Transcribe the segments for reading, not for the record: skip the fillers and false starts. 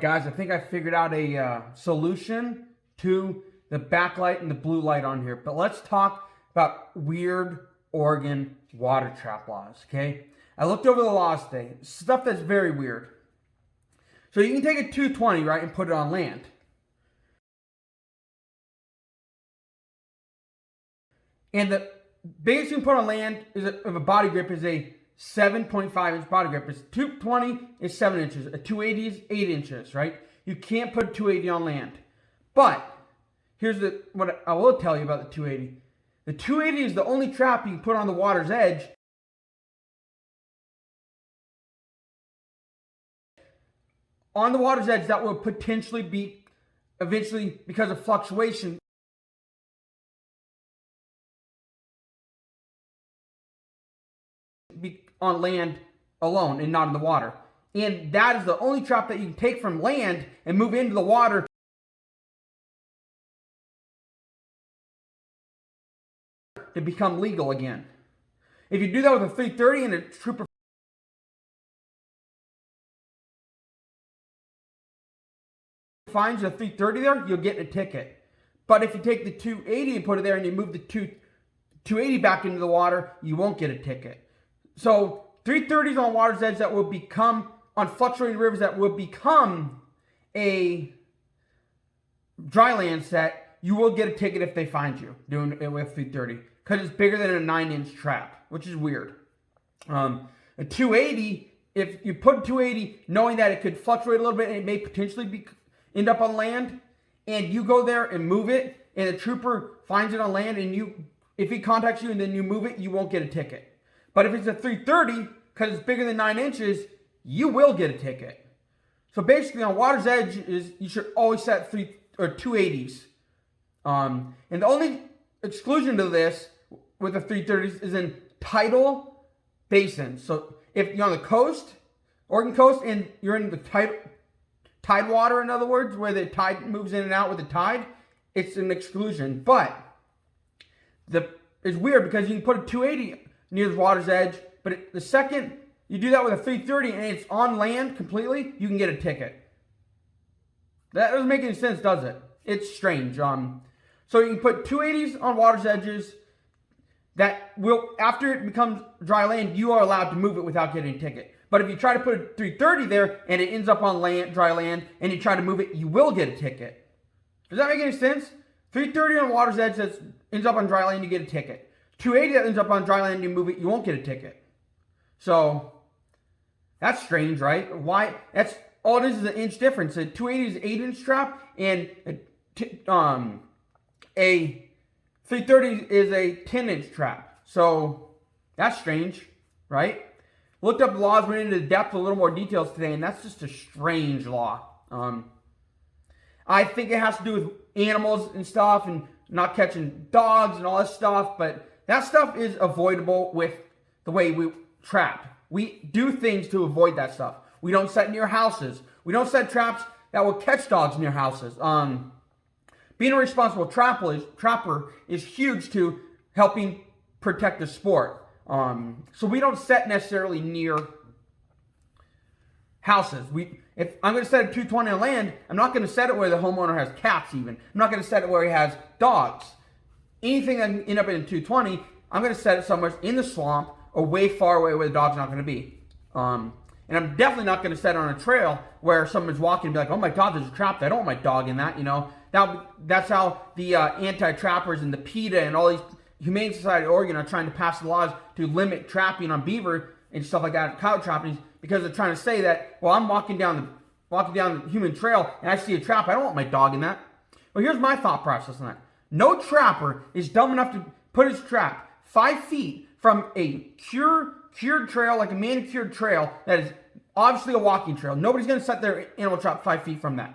Guys, I think I figured out a solution to the backlight and the blue light on here. But let's talk about weird Oregon water trap laws, okay? I looked over the laws today. Stuff that's very weird. So you can take a 220, right, and put it on land. And the biggest you can put on land of a body grip is a 7.5 inch body grip. It's 220 is 7 inches. A 280 is 8 inches, right? You can't put a 280 on land. But here's what I will tell you about the 280. The 280 is the only trap you can put on the water's edge that will potentially be eventually, because of fluctuation, be on land alone and not in the water. And that is the only trap that you can take from land and move into the water to become legal again. If you do that with a 330 and a trooper finds a 330 there, you'll get a ticket. But if you take the 280 and put it there and you move the 280 back into the water, you won't get a ticket. So 330s on water's edge that will become, on fluctuating rivers that will become a dry land set, you will get a ticket if they find you doing it with 330. Because it's bigger than a 9-inch trap, which is weird. A 280, if you put 280 knowing that it could fluctuate a little bit and it may potentially end up on land, and you go there and move it, and the trooper finds it on land, and if he contacts you and then you move it, you won't get a ticket. But if it's a 330, because it's bigger than 9 inches, you will get a ticket. So basically, on water's edge, you should always set 280s. And the only exclusion to this with the 330s is in tidal basins. So if you're on the coast, Oregon coast, and you're in the tide water, in other words, where the tide moves in and out with the tide, it's an exclusion. But it's weird because you can put a 280 near the water's edge, but the second you do that with a 330 and it's on land completely, you can get a ticket. That doesn't make any sense, does it? It's strange. So you can put 280s on water's edges that will, after it becomes dry land, you are allowed to move it without getting a ticket. But if you try to put a 330 there and it ends up on land, dry land, and you try to move it, you will get a ticket. Does that make any sense? 330 on water's edge that ends up on dry land, you get a ticket. 280 that ends up on dry land and you move it, you won't get a ticket. So that's strange, right? Why? That's all it is an inch difference. A 280 is an 8-inch trap, and a 330 is a 10-inch trap. So that's strange, right? Looked up the laws, went into depth, a little more details today, and that's just a strange law. I think it has to do with animals and stuff, and not catching dogs and all that stuff, but that stuff is avoidable with the way we trap. We do things to avoid that stuff. We don't set near houses. We don't set traps that will catch dogs near houses. Being a responsible trapper is huge to helping protect the sport. So we don't set necessarily near houses. If I'm going to set a 220 on land, I'm not going to set it where the homeowner has cats even. I'm not going to set it where he has dogs. Anything that can end up in a 220, I'm going to set it somewhere in the swamp or way far away where the dog's not going to be. And I'm definitely not going to set it on a trail where someone's walking and be like, oh my God, there's a trap there. I don't want my dog in that, you know. That's how the anti-trappers and the PETA and all these Humane Society of Oregon are trying to pass the laws to limit trapping on beaver and stuff like that, coyote trapping, because they're trying to say that, well, I'm walking down the human trail and I see a trap. I don't want my dog in that. Well, here's my thought process on that. No trapper is dumb enough to put his trap 5 feet from a cured trail, like a manicured trail that is obviously a walking trail. Nobody's going to set their animal trap 5 feet from that,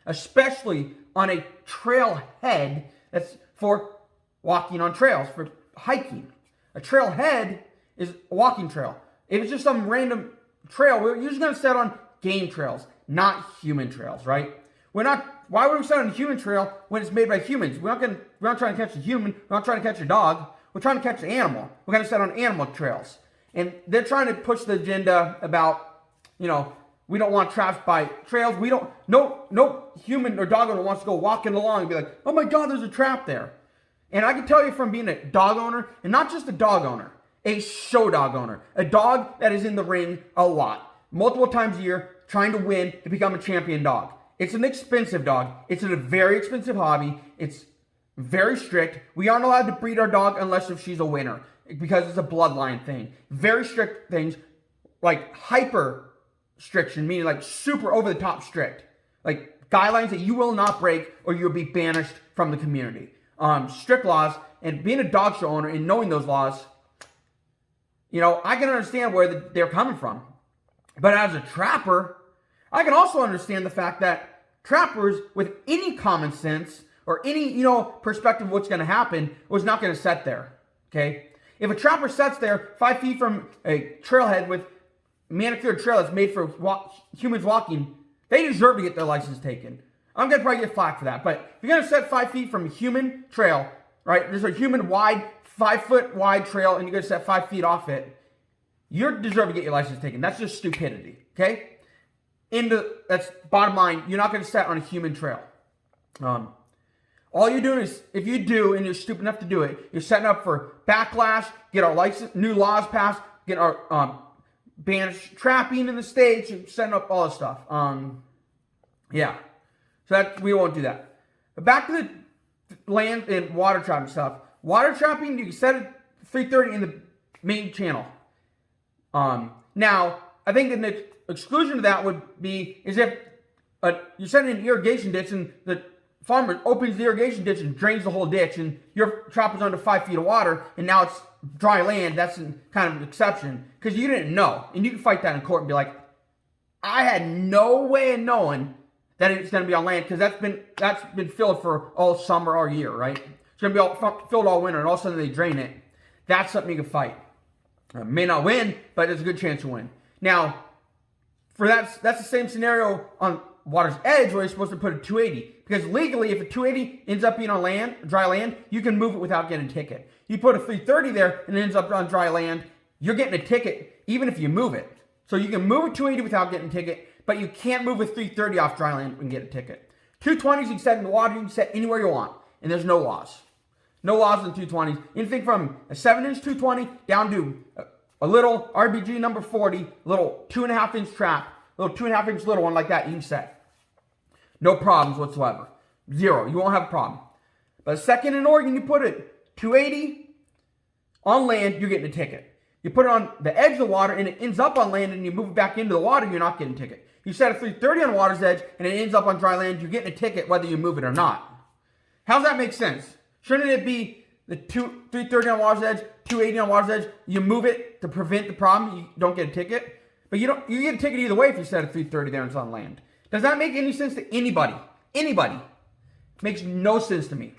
especially on a trailhead that's for walking on trails, for hiking. A trailhead is a walking trail. If it's just some random trail, we're usually going to set on game trails, not human trails, right? Why would we set on a human trail when it's made by humans? We're not trying to catch a human. We're not trying to catch a dog. We're trying to catch an animal. We're going to set on animal trails. And they're trying to push the agenda about, We don't want traps by trails. We don't, no human or dog owner wants to go walking along and be like, oh my God, there's a trap there. And I can tell you from being a dog owner, and not just a dog owner, a show dog owner, a dog that is in the ring a lot, multiple times a year, trying to win to become a champion dog. It's an expensive dog. It's a very expensive hobby. It's very strict. We aren't allowed to breed our dog unless if she's a winner, because it's a bloodline thing. Very strict things, like hyper restriction, meaning like super over the top strict, like guidelines that you will not break or you'll be banished from the community. Strict laws, and being a dog show owner and knowing those laws, I can understand where they're coming from. But as a trapper, I can also understand the fact that trappers with any common sense or any, perspective of what's going to happen was not going to set there. Okay? If a trapper sets there 5 feet from a trailhead with manicured trail that's made for humans walking, they deserve to get their license taken. I'm going to probably get flack for that. But if you're going to set 5 feet from a human trail, right? There's a human wide, 5 foot wide trail, and you're going to set 5 feet off it. You deserve to get your license taken. That's just stupidity. Okay? That's bottom line. You're not going to set on a human trail. All you're doing is, if you do, and you're stupid enough to do it, you're setting up for backlash, get our license, new laws passed, get our ban trapping in the states, and setting up all this stuff. Yeah. So we won't do that. But back to the land and water trapping stuff. Water trapping, you can set it 330 in the main channel. Now, I think an exclusion to that would be is if you're setting an irrigation ditch and the farmer opens the irrigation ditch and drains the whole ditch, and your trap is under 5 feet of water, and now it's dry land. That's kind of an exception because you didn't know, and you can fight that in court and be like, I had no way of knowing that it's going to be on land, because that's been filled for all summer, all year, right? It's going to be filled all winter, and all of a sudden they drain it. That's something you can fight. May not win, but there's a good chance to win. Now, that's the same scenario on water's edge where you're supposed to put a 280. Because legally, if a 280 ends up being on land, dry land, you can move it without getting a ticket. You put a 330 there and it ends up on dry land, you're getting a ticket even if you move it. So you can move a 280 without getting a ticket, but you can't move a 330 off dry land and get a ticket. 220s you can set in the water, you can set anywhere you want, and there's no laws. No laws on 220s. Anything from a 7-inch 220 down to a little RBG number 40, little 2.5-inch trap, little 2.5-inch little one like that you can set. No problems whatsoever. Zero. You won't have a problem. But second in Oregon, you put it 280 on land, you're getting a ticket. You put it on the edge of the water and it ends up on land and you move it back into the water, you're not getting a ticket. You set a 330 on the water's edge and it ends up on dry land, you're getting a ticket whether you move it or not. How does that make sense? Shouldn't it be the 330 on water's edge, 280 on water's edge, you move it to prevent the problem, you don't get a ticket? But you get a ticket either way if you set a 330 there and it's on land. Does that make any sense to anybody? Anybody. Makes no sense to me.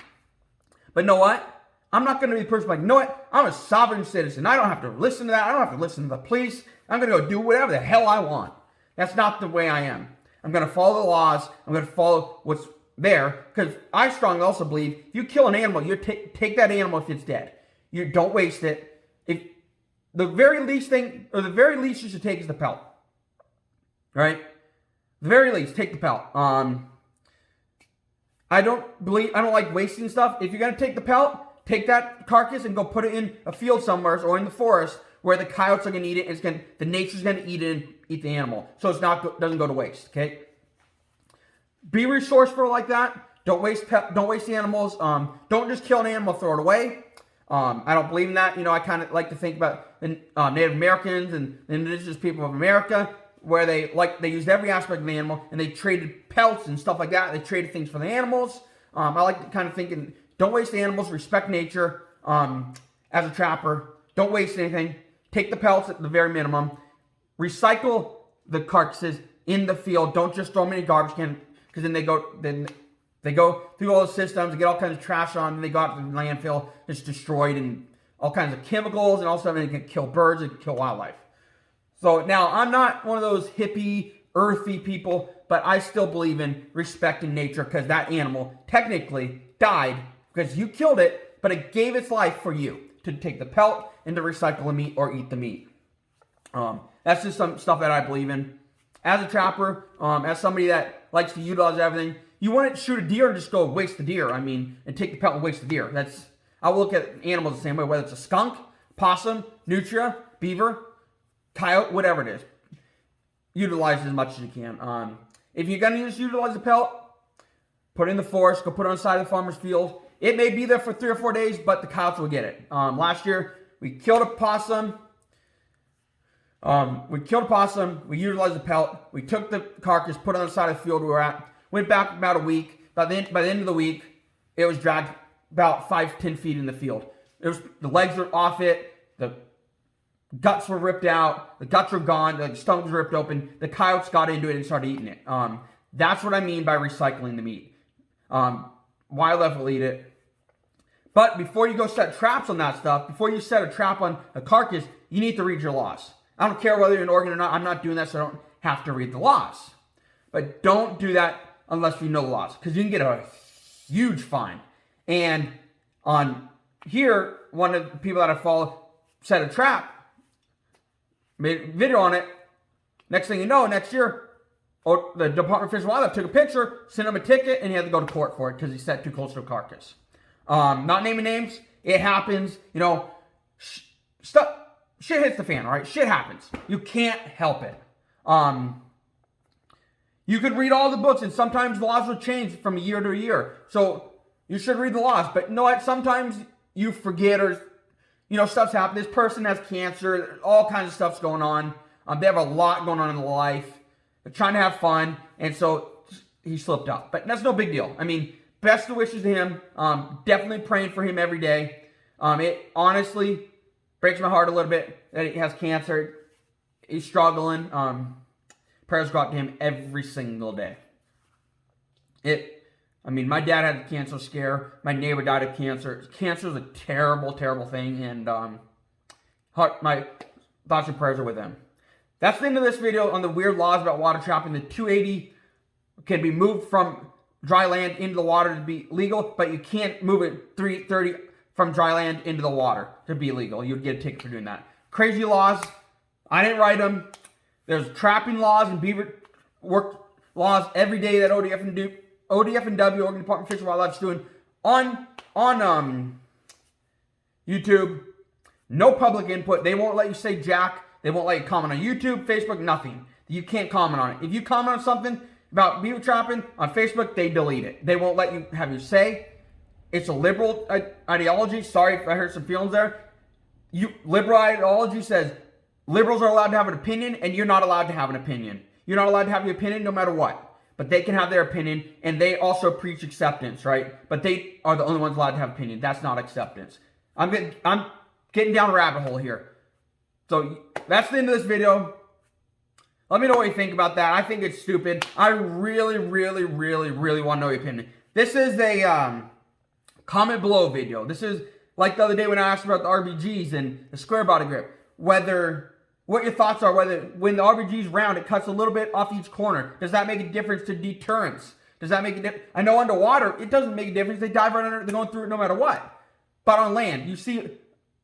But know what? I'm not going to be the person like, you know what? I'm a sovereign citizen. I don't have to listen to that. I don't have to listen to the police. I'm going to go do whatever the hell I want. That's not the way I am. I'm going to follow the laws. I'm going to follow what's there. Because I strongly also believe if you kill an animal, you take that animal if it's dead. You don't waste it. If the very least you should take is the pelt. Right? The very least, take the pelt. I don't like wasting stuff. If you're going to take the pelt, take that carcass and go put it in a field somewhere or in the forest where the coyotes are going to eat it. The nature's going to eat it and eat the animal. So it's doesn't go to waste, okay? Be resourceful like that. Don't waste the animals. Don't just kill an animal, throw it away. I don't believe in that. I kind of like to think about the Native Americans and the indigenous people of America, where they used every aspect of the animal and they traded pelts and stuff like that. They traded things for the animals. I like to kind of thinking, don't waste the animals, respect nature. As a trapper, don't waste anything. Take the pelts at the very minimum. Recycle the carcasses in the field. Don't just throw them in a garbage can, because then they go through all the systems, get all kinds of trash on, and they go out to the landfill. It's destroyed and all kinds of chemicals, and also it can kill birds, it can kill wildlife. So now, I'm not one of those hippie, earthy people, but I still believe in respecting nature, because that animal technically died because you killed it, but it gave its life for you to take the pelt and to recycle the meat or eat the meat. That's just some stuff that I believe in. as a trapper, as somebody that likes to utilize everything, you wouldn't shoot a deer and just go waste the deer. I mean, and take the pelt and waste the deer. I will look at animals the same way, whether it's a skunk, possum, nutria, beaver, coyote, whatever it is. Utilize it as much as you can. If you're going to just utilize the pelt, put it in the forest, go put it on the side of the farmer's field. It may be there for 3 or 4 days, but the coyotes will get it. Last year, we killed a possum. We utilized the pelt. We took the carcass, put it on the side of the field we were at. Went back about a week. By the end of the week, it was dragged about 5-10 feet in the field. The legs were off it. The guts were ripped out. The guts were gone. The stomach was ripped open. The coyotes got into it and started eating it. That's what I mean by recycling the meat. Wildlife will eat it. But before you go set traps on that stuff, before you set a trap on a carcass, you need to read your laws. I don't care whether you're in Oregon or not. I'm not doing that, so I don't have to read the laws. But don't do that unless you know the laws, because you can get a huge fine. And on here, one of the people that I follow set a trap, made a video on it. Next thing you know, next year, the Department of Fish and Wildlife took a picture, sent him a ticket, and he had to go to court for it because he set too close to a carcass. Not naming names, it happens. You know, shit hits the fan, all right? Shit happens. You can't help it. You could read all the books, and sometimes laws will change from a year to a year. So you should read the laws. But you know what? Sometimes you forget, or stuff's happened. This person has cancer. All kinds of stuff's going on. They have a lot going on in their life. They're trying to have fun, and so he slipped up. But that's no big deal. I mean, best of wishes to him. Definitely praying for him every day. It honestly breaks my heart a little bit that he has cancer. He's struggling. Prayers go out to him every single day. My dad had a cancer scare. My neighbor died of cancer. Cancer is a terrible, terrible thing, and my thoughts and prayers are with them. That's the end of this video on the weird laws about water trapping. The 280 can be moved from dry land into the water to be legal, but you can't move it 330 from dry land into the water to be legal. You'd get a ticket for doing that. Crazy laws. I didn't write them. There's trapping laws and beaver work laws every day that ODF and W, Oregon Department of Fish and Wildlife, is doing on YouTube. No public input. They won't let you say jack. They won't let you comment on YouTube, Facebook, nothing. You can't comment on it. If you comment on something about beaver trapping on Facebook, they delete it. They won't let you have your say. It's a liberal ideology. Sorry if I hurt some feelings there. Liberal ideology says liberals are allowed to have an opinion, and you're not allowed to have an opinion. You're not allowed to have your opinion no matter what. But they can have their opinion, and they also preach acceptance, right? But they are the only ones allowed to have opinion. That's not acceptance. I'm getting down a rabbit hole here. So that's the end of this video. Let me know what you think about that. I think it's stupid. I really, really, really, really want to know your opinion. This is a comment below video. This is like the other day when I asked about the RBGs and the square body grip. What your thoughts are, whether when the RBG's round, it cuts a little bit off each corner. Does that make a difference to deterrence? Does that make a difference? I know underwater, it doesn't make a difference. They dive right under it. They're going through it no matter what. But on land, you see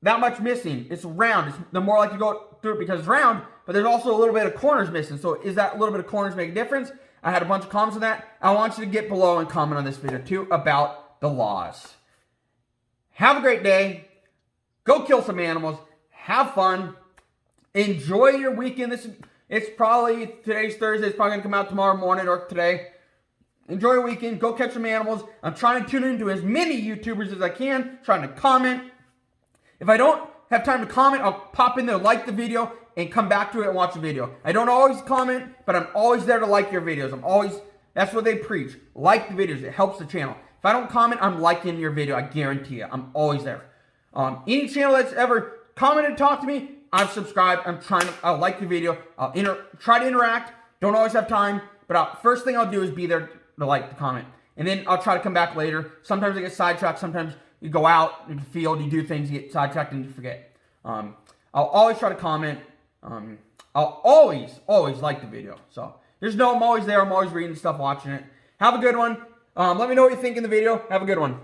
that much missing. It's round. The more likely to go through it because it's round, but there's also a little bit of corners missing. So is that little bit of corners make a difference? I had a bunch of comments on that. I want you to get below and comment on this video too about the laws. Have a great day. Go kill some animals. Have fun. Enjoy your weekend. Today's Thursday. It's probably going to come out tomorrow morning or today. Enjoy your weekend. Go catch some animals. I'm trying to tune into as many YouTubers as I can. Trying to comment. If I don't have time to comment, I'll pop in there, like the video, and come back to it and watch the video. I don't always comment, but I'm always there to like your videos. That's what they preach. Like the videos. It helps the channel. If I don't comment, I'm liking your video. I guarantee you. I'm always there. Any channel that's ever commented and talked to me, I've subscribed. I'll like the video. I'll try to interact. Don't always have time, but first thing I'll do is be there to like the comment. And then I'll try to come back later. Sometimes I get sidetracked. Sometimes you go out in the field, you do things, you get sidetracked, and you forget. I'll always try to comment. I'll always like the video. So I'm always there. I'm always reading stuff, watching it. Have a good one. Let me know what you think in the video. Have a good one.